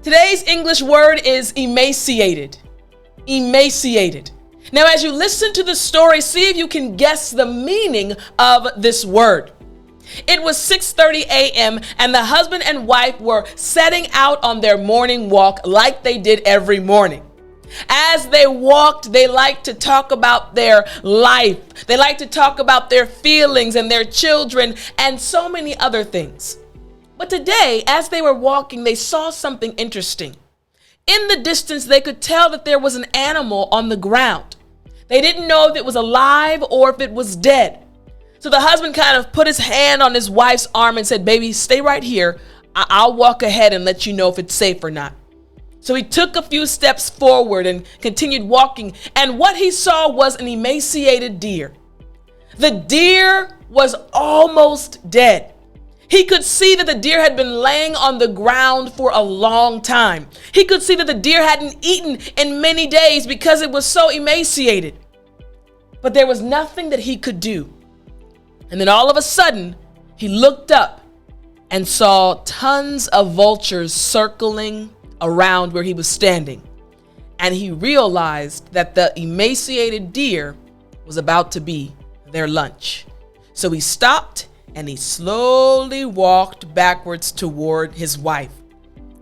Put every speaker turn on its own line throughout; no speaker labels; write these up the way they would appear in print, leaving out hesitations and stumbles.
Today's English word is emaciated. Emaciated. Now, as you listen to the story, see if you can guess the meaning of this word. It was 6:30 a.m. and the husband and wife were setting out on their morning walk like they did every morning. As they walked, they liked to talk about their life. They liked to talk about their feelings and their children and so many other things. But today, as they were walking, they saw something interesting. In the distance, they could tell that there was an animal on the ground. They didn't know if it was alive or if it was dead. So the husband kind of put his hand on his wife's arm and said, "Baby, stay right here. I'll walk ahead and let you know if it's safe or not." So he took a few steps forward and continued walking. And what he saw was an emaciated deer. The deer was almost dead. He could see that the deer had been laying on the ground for a long time. He could see that the deer hadn't eaten in many days because it was so emaciated. But there was nothing that he could do. And then all of a sudden, he looked up and saw tons of vultures circling around where he was standing. And he realized that the emaciated deer was about to be their lunch. So he stopped and he slowly walked backwards toward his wife.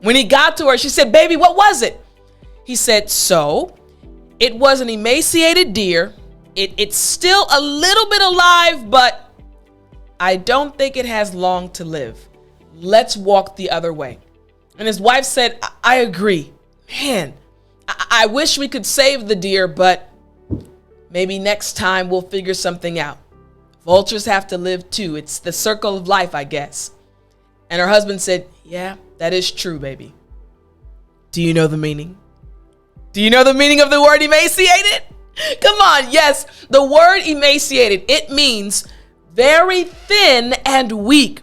When he got to her, she said, "Baby, what was it?" He said, "So it was an emaciated deer. It's still a little bit alive, but I don't think it has long to live. Let's walk the other way." And his wife said, I agree. Man, I wish we could save the deer, but maybe next time we'll figure something out. Vultures have to live too. It's the circle of life, I guess. And her husband said, "Yeah, that is true, baby." Do you know the meaning? Do you know the meaning of the word emaciated? Come on, yes, the word emaciated, it means very thin and weak,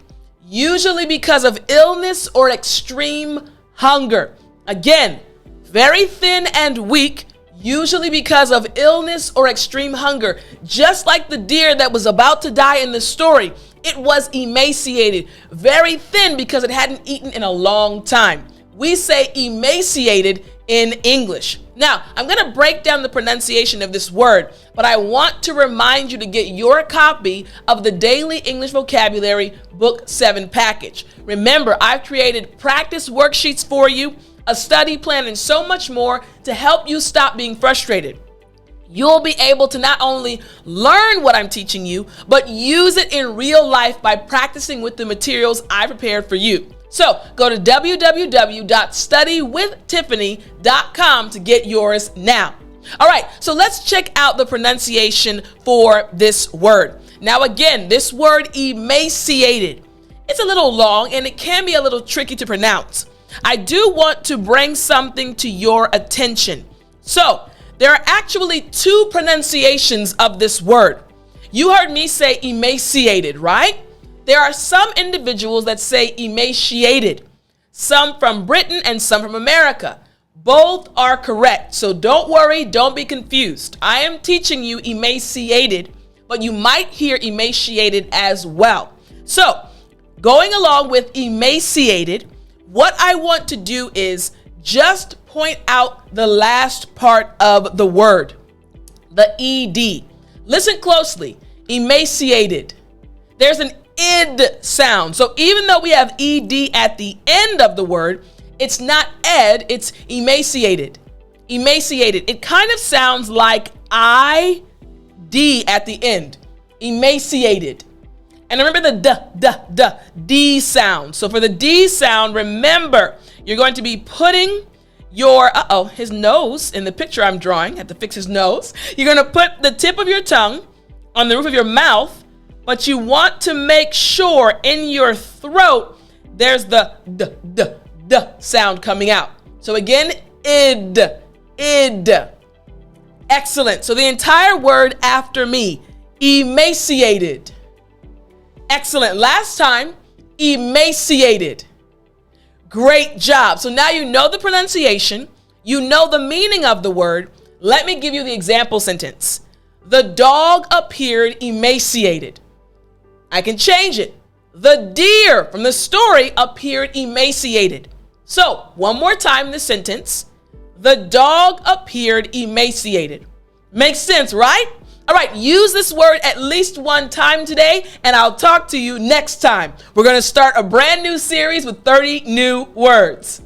usually because of illness or extreme hunger. Again, very thin and weak, usually because of illness or extreme hunger. Just like the deer that was about to die in the story, it was emaciated, very thin because it hadn't eaten in a long time. We say emaciated in English. Now, I'm going to break down the pronunciation of this word, but I want to remind you to get your copy of the Daily English Vocabulary Book 7 package. Remember, I've created practice worksheets for you, a study plan, and so much more to help you stop being frustrated. You'll be able to not only learn what I'm teaching you, but use it in real life by practicing with the materials I prepared for you. So go to www.studywithtiffani.com to get yours now. All right, so let's check out the pronunciation for this word. Now again, this word emaciated, it's a little long and it can be a little tricky to pronounce. I do want to bring something to your attention. So there are actually two pronunciations of this word. You heard me say emaciated, right? There are some individuals that say emaciated, some from Britain and some from America. Both are correct, so don't worry, don't be confused. I am teaching you emaciated, but you might hear emaciated as well. So, going along with emaciated, what I want to do is just point out the last part of the word, the ED. Listen closely, emaciated. There's an id sound. So even though we have ed at the end of the word, it's not ed, it's emaciated. Emaciated. It kind of sounds like id at the end. Emaciated. And remember the D sound. So for the D sound, remember, you're going to be putting your, his nose in the picture I'm drawing. I have to fix his nose. You're going to put the tip of your tongue on the roof of your mouth, but you want to make sure in your throat there's the d sound coming out. So again, id. Excellent. So the entire word after me, emaciated. Excellent. Last time, emaciated. Great job. So now you know the pronunciation, you know the meaning of the word. Let me give you the example sentence. The dog appeared emaciated. I can change it. The deer from the story appeared emaciated. So, one more time the sentence. The dog appeared emaciated. Makes sense, right? All right, use this word at least one time today, and I'll talk to you next time. We're going to start a brand new series with 30 new words.